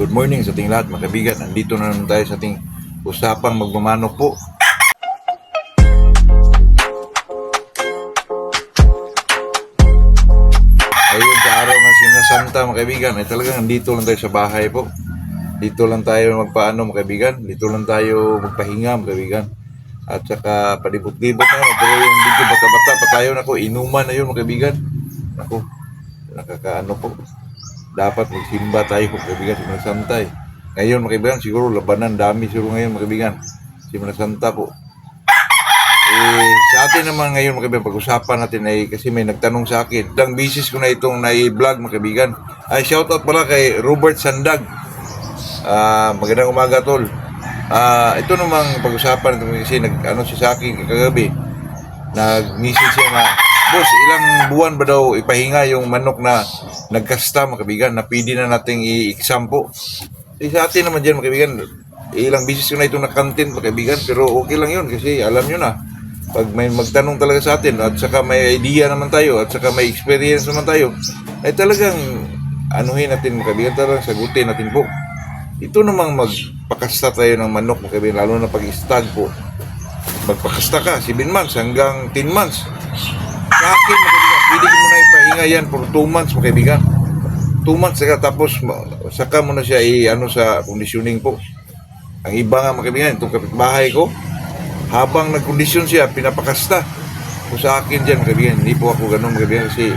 Good morning sa ating lahat mga kaibigan. Nandito na naman tayo sa ating usapang magmamano po. Ayun sa araw ng Semana Santa mga kaibigan ay talagang nandito lang tayo sa bahay po. Dito lang tayo magpaano mga kaibigan. Dito lang tayo magpahinga mga kaibigan. At saka palibot-libot na. Pero yung medyo bata-bata pa tayo na inuman na yun mga kaibigan. Ako, nakakaano po. Dapat magsimba tayo mga kaibigan, Semana Santa eh. Ngayon mga kaibigan, siguro labanan, dami siguro ngayon mga kaibigan, Semana Santa po. Sa atin naman ngayon mga kaibigan, pag-usapan natin ay kasi may nagtanong sa akin. Ilang bisis ko na itong na-vlog mga kaibigan. Ay shoutout pala kay Robert Sandag. Magandang umaga tol. Ito namang pag-usapan natin kasi nag-ano siya sa akin kagabi. Nag-message siya na, boss, ilang buwan ba daw ipahinga yung manok na nagkasta mga kaibigan na pwede na nating i-exam po. Sa atin naman dyan mga kaibigan, ilang bisis ko na itong nakantin mga kaibigan, pero okay lang yun kasi alam nyo na, pag may magtanong talaga sa atin at saka may idea naman tayo at saka may experience naman tayo, ay talagang anuhin natin mga kaibigan, talagang sagutin natin po. Ito namang magpakasta tayo ng manok mga kaibigan, lalo na pag-stag po. Magpakasta ka, 7 months hanggang 10 months. Sa akin mga kaibigan, pwede mo na ipahinga yan for 2 months mga kaibigan. 2 months saka tapos saka mo na siya sa conditioning po. Ang iba nga mga kaibigan, itong kapitbahay ko, habang nagkondisyon siya, pinapakasta. Kung sa akin dyan mga kaibigan, hindi po ako ganun mga kaibigan kasi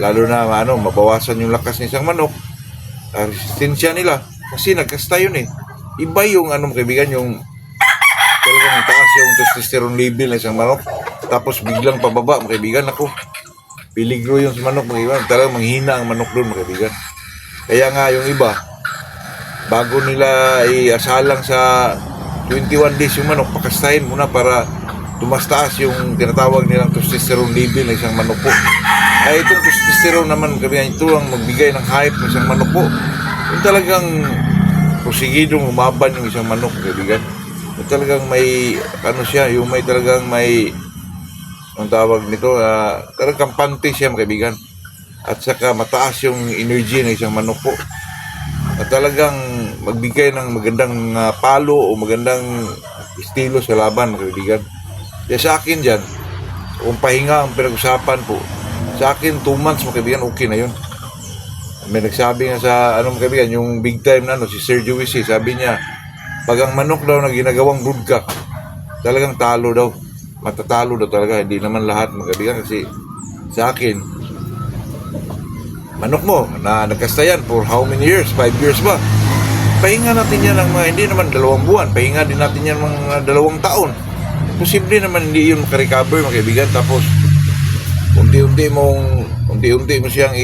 lalo na mabawasan yung lakas ng isang manok, resistensya nila, kasi nagkasta yun eh. Iba yung mga kaibigan, yung talagang taas yung testosterone level ng isang manok, tapos biglang pababa mga kaibigan. Ako, piligro yung manok mga kaibigan, talagang manghina ang manok doon mga kaibigan. Kaya nga yung iba, bago nila iasalang sa 21 days yung manok, pakastahin muna para tumastaas yung tinatawag nilang testosterone level ng isang manok po. Ay itong testosterone naman mga kaibigan, ito ang magbigay ng hype ng isang manok po. Yung talagang prosigidong umaban yung isang manok mga kaibigan. Yung talagang may siya, yung may talagang may ang tawag nito, talagang kampante siya mga kaibigan. At saka mataas yung energy ng isang manok po. At talagang magbigay ng magandang palo o magandang estilo sa laban mga kaibigan. Kaya sa akin dyan, kung pahinga ang pinag-usapan po, sa akin 2 months mga kaibigan, okay na yun. May nagsabi nga sa mga kaibigan, yung big time na si Sir Juicy, sabi niya, pag ang manok daw na ginagawang broodcock, talagang talo daw. Matatalo daw talaga. Hindi naman lahat mga kaibigan kasi sa akin, manok mo na nagkasta yan for how many years? 5 years ba? Pahinga natin yan ng mga, hindi naman 2 buwan. Pahinga din natin yan mga 2 taon. Posible naman hindi yun makarecover mga kaibigan. Tapos, unti-unti mo siyang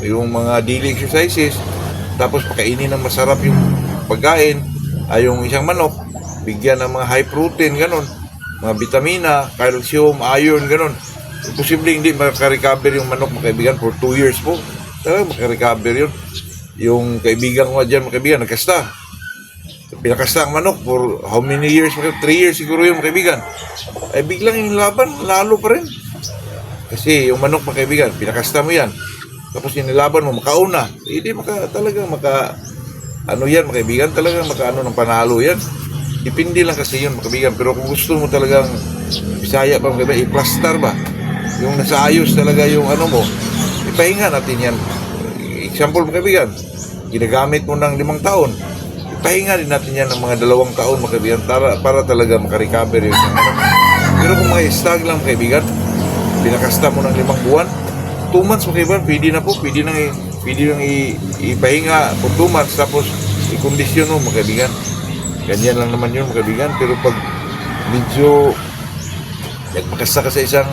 yung mga daily exercises. Tapos, pakainin ng masarap yung pagkain. Yung isang manok, bigyan ng mga high protein, ganon. Mga vitamina, calcium, iron, ganon. Posible hindi makarecover yung manok mga kaibigan for 2 years po. Talagang makarecover yun. Yung kaibigan ko dyan mga kaibigan, nagkasta. Pinakasta ang manok for how many years? 3 years siguro yun mga kaibigan. Ay biglang yung laban, lalo pa rin. Kasi yung manok mga kaibigan, pinakasta mo yan. Tapos yung nilaban mo, makauna. Hindi talagang yan mga kaibigan, talagang ng panalo yan. Depende lang kasi yun mga kaibigan. Pero kung gusto mo talagang Bisaya pa mga kaibigan, i-plaster ba? Yung nasa ayos talaga yung mo, ipahinga natin yan. Example mga kaibigan, ginagamit mo ng 5 taon, ipahinga din natin yan ng mga 2 taon mga kaibigan para talaga makarecover yun. Pero kung mga stag lang mga kaibigan, pinakasta mo ng 5 buwan, 2 months mga kaibigan, pwede nang ipahinga for 2 months tapos i-condition mo mga kaibigan. Ganyan lang naman yun mga kaibigan. Pero pag medyo nagpakasta ka sa isang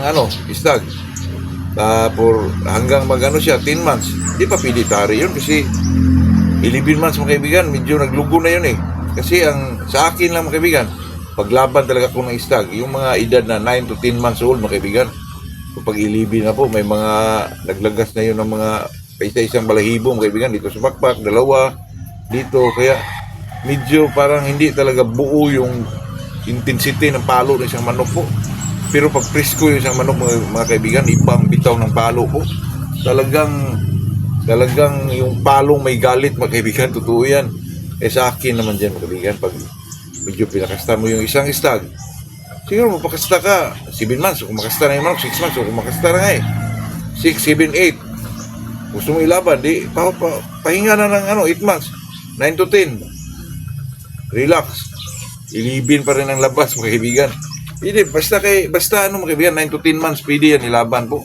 stag for hanggang siya 10 months, di pa pwede tari yun kasi 11 months mga kaibigan, medyo naglugo na yun eh. Kasi sa akin lang mga kaibigan, paglaban talaga ko ng stag yung mga edad na 9 to 10 months old mga kaibigan. Pag 11 na po, may mga naglagas na yun ng mga isa-isang balahibo mga kaibigan, dito sa bakbak, 2 dito, kaya medyo parang hindi talaga buo yung intensity ng palo ng isang manok po. Pero pag presko yung isang manok mga kaibigan, ibang bitaw ng palo po. Talagang Talagang yung palong may galit, mga kaibigan, totoo yan. Sa akin naman dyan, mga kaibigan, pag medyo pinakasta mo yung isang stag, siguro mapakasta ka 7 months, o kumakasta na yung manok, 6 months, o kumakasta na nga 6, 7, 8. Gusto mo ilaban, di, pahinga na ng 8 months, 9 to 10. Relax. Ilibin pa rin ang labas, mga kaibigan. Pwede, basta mga kaibigan, 9 to 10 months, pwede yan, ilaban po.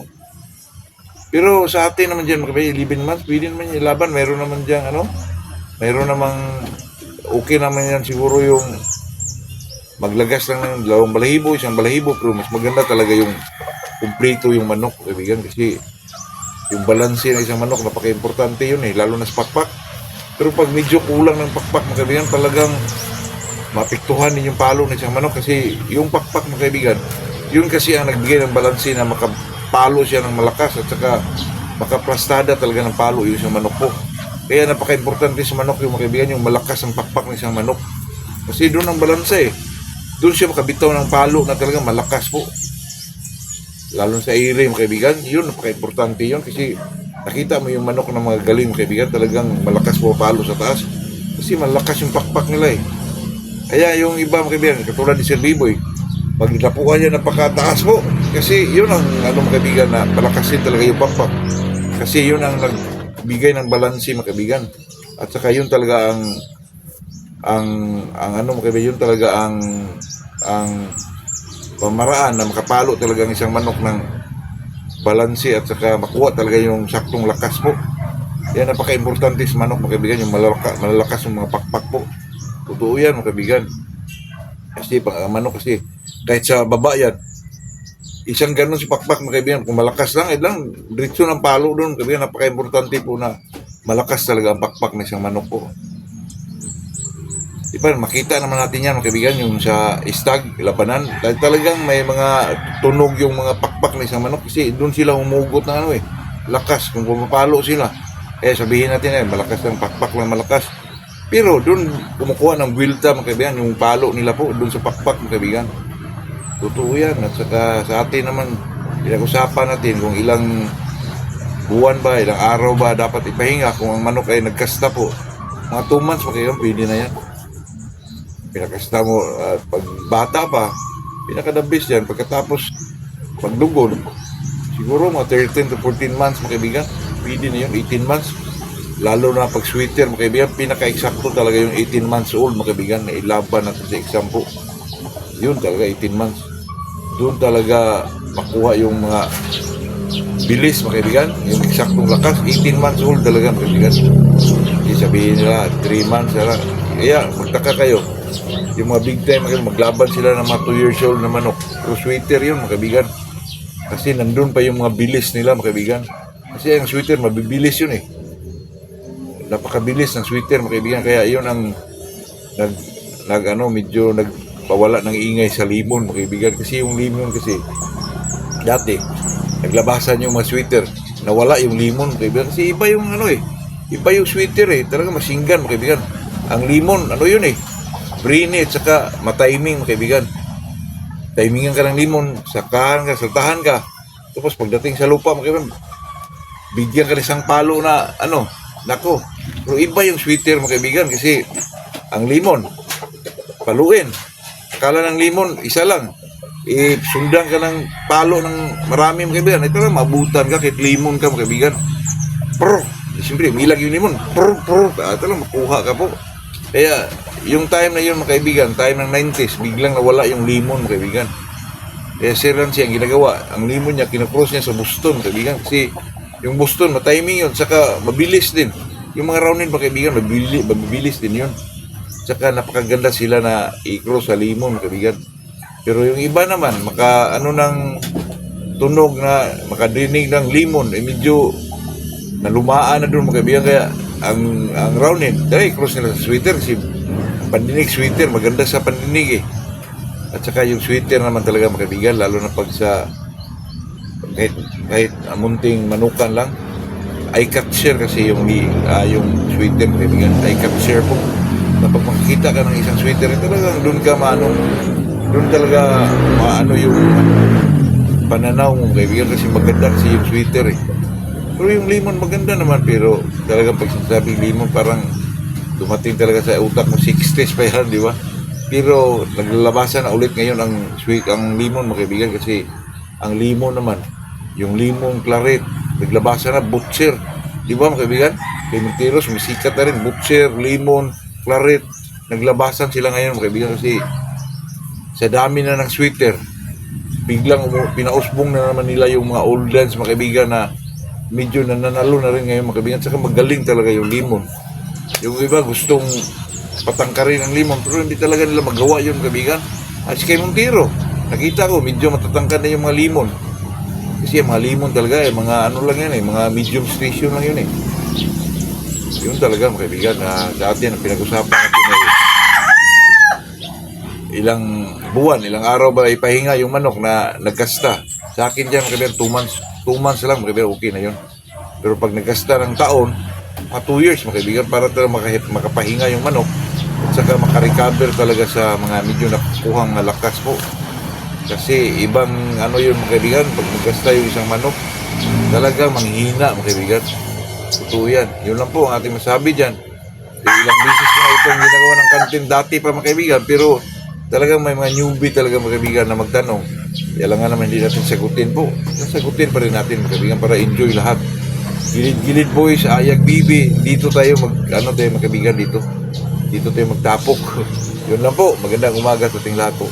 Pero sa atin naman dyan, mga kaibigan, 11 months, pwede naman yan, ilaban. Mayroon naman dyan, mayroon namang, okay naman yan siguro yung maglagas lang ng 2 balahibo, 1 balahibo, pero mas maganda talaga yung kumplito yung manok, kaibigan, kasi yung balanse ng isang manok, napaka-importante yun lalo na sa pakpak. Pero pag medyo kulang ng pakpak, mga kaibigan, talagang mapiktuhan din yung palo ng isang manok, kasi yung pakpak, mga kaibigan, yun kasi ang nagbigay ng balanse na makapalo siya ng malakas at saka makaplastada talaga ng palo yung isang manok po. Kaya napaka-importante sa manok yung mga kaibigan, yung malakas ang pakpak ng isang manok, kasi doon ang balanse doon siya makabitaw ng palo na talaga malakas po, lalo sa ire, mga kaibigan. Yun, napaka-importante yun, kasi nakita mo yung manok ng mga galing, mga kaibigan, talagang malakas po palo sa taas, kasi malakas yung pakpak nila Kaya yung iba, mga kaibigan, katulad ni Sir Biboy, pag napuan niya napakataas po, kasi yun ang mga kaibigan, na palakasin talaga yung pakpak, kasi yun ang nagbigay ng balanse, mga kaibigan. At saka yun talaga mga kaibigan, yun talaga ang pamaraan na makapalo talaga ang isang manok ng balanse at saka makuha talaga yung saktong lakas po. Yan, napaka-importante sa manok, mga kaibigan, yung malalakas yung mga pakpak po. Totoo yan, mga kaibigan. Kasi pag manok, kasi kahit sa baba yan, isang ganun si pakpak, mga kaibigan, kung malakas lang, diretso ng palo doon, kaibigan. Napaka-importante po na malakas talaga ang pakpak ng isang manok po. Makita naman natin yan, mga kaibigan, yung sa stag, labanan, dahil talagang may mga tunog yung mga pakpak ng isang manok, kasi doon sila humugot ng lakas, kung pumapalo sila. Sabihin natin malakas ang pakpak ng malakas. Pero doon kumukuha ng buwilta, mga kaibigan, yung palo nila po doon sa pakpak, mga kaibigan. Totoo yan. At saka sa atin naman, pinag-usapan natin kung ilang buwan ba, ilang araw ba dapat ipahinga kung ang manok ay nagkasta po. Mga 2 months, mga kaibigan, pwede na yan. Pinakasta mo, pag bata pa, pinakadabis yan. Pagkatapos, pagdugod, siguro mga 13 to 14 months, mga kaibigan, pwede na yun, 18 months. Lalo na pag sweater, mga kaibigan, pinaka-eksakto talaga yung 18 months old, mga kaibigan, na ilaban natin sa exam po. Yun talaga, 18 months. Doon talaga makuha yung mga bilis, mga kaibigan, yung eksaktong lakas. 18 months old talaga, mga kaibigan. Hindi sabihin nila, 3 months, kaya magtaka kayo. Yung mga big time, maglaban sila ng mga 2 years old na manok. Pero sweater yun, mga kaibigan. Kasi nandun pa yung mga bilis nila, mga kaibigan. Kasi ang sweater, mabibilis yun Napakabilis ng sweater, mga kaibigan. Kaya yun ang medyo nagpawala ng ingay sa limon, mga kaibigan. Kasi yung limon kasi dati naglabasan yung mga sweater, nawala yung limon, mga kaibigan. Kasi iba yung iba yung sweater talaga masinggan, mga kaibigan. Ang limon, brainy at saka matiming, mga kaibigan. Timingan ka ng limon, sakahan ka, saltahan ka. Tapos pagdating sa lupa, mga kaibigan, bigyan ka ng isang palo na nako. Pero iba yung sweater, mga kaibigan, kasi ang limon, paluin. Akala ng limon, isa lang. Sundan ka ng palo ng marami, mga kaibigan. Ito lang, mabutan ka, kahit limon ka, mga kaibigan. Siyempre, milag yung limon. Ito lang, makuha ka po. Kaya, yung time na yun, mga kaibigan, time ng 90s, biglang nawala yung limon, mga kaibigan. Kaya Sir Rancy, ang ginagawa, ang limon niya, kinakross niya sa Boston, mga kaibigan. Kasi yung Boston, matiming yun, saka mabilis din. Yung mga roundin, mga kaibigan, mabilis din yun. Saka napakaganda sila na i-cross sa limon, mga kaibigan. Pero yung iba naman, ng tunog na makadinig ng limon, medyo nalumaan na doon, mga kaibigan. Kaya ang roundin, cross nila sa sweater, kasi pandinig sweater, maganda sa pandinig At saka yung sweater naman talaga, mga kaibigan, lalo na pag sa kahit munting manukan lang, eye capture kasi yung sweater, mga kaibigan, eye capture po. Kapag makikita ka ng isang sweater, talagang doon talaga yung pananaw mo, kaibigan, kasi maganda kasi yung sweater Pero yung limon maganda naman, pero talagang pag sinasabing limon, parang dumating talaga sa utak mo 60s pa yan, di ba? Pero naglalabasan na ulit ngayon ang sweet, ang limon mga kaibigan, kasi ang limon naman, yung limon claret, naglabasan na butcher, di ba mga kaibigan? Kay Montero, sumisikat na rin, butcher, limon, claret, naglabasan sila ngayon mga kaibigan, kasi sa dami na ng sweeter, biglang pinausbong na naman nila yung mga old lands mga kaibigan, na medyo nananalo na rin ngayon mga kaibigan. Saka magaling talaga yung limon. Yung iba gustong patangkarin ang limon, pero hindi talaga nila magawa yun mga kaibigan. At si kay Montero, nakita ko medyo matatangkad na yung mga limon, kasi yung mga limon talaga mga ano lang yan mga medium station lang yun yun talaga mga kaibigan. Sa atin ang pinag-usapan natin ilang buwan, ilang araw ba ipahinga yung manok na nagkasta. Sa akin dyan, mga 2 months lang, mga okay na yun. Pero pag nagkasta ng taon, 2 years, mga para talaga makapahinga yung manok at saka makarecover talaga sa mga medyo nakukuhang lakas po. Kasi ibang ano yun, mga pag nagkasta yung isang manok, talaga manghina, mga totoo yan. Yun lang po ang ating masabi dyan. Ilang beses na itong ginagawa ng kantin dati pa, mga pero talagang may mga newbie talaga mga na magtanong. Kaya lang nga naman hindi natin sagutin po. Sagutin pa rin natin mga para enjoy lahat. Gilid-gilid boys, Ayag Bibi, dito tayo mga dito. Dito tayo magtapok. Yun lang po, magandang umaga sa ating lahat po.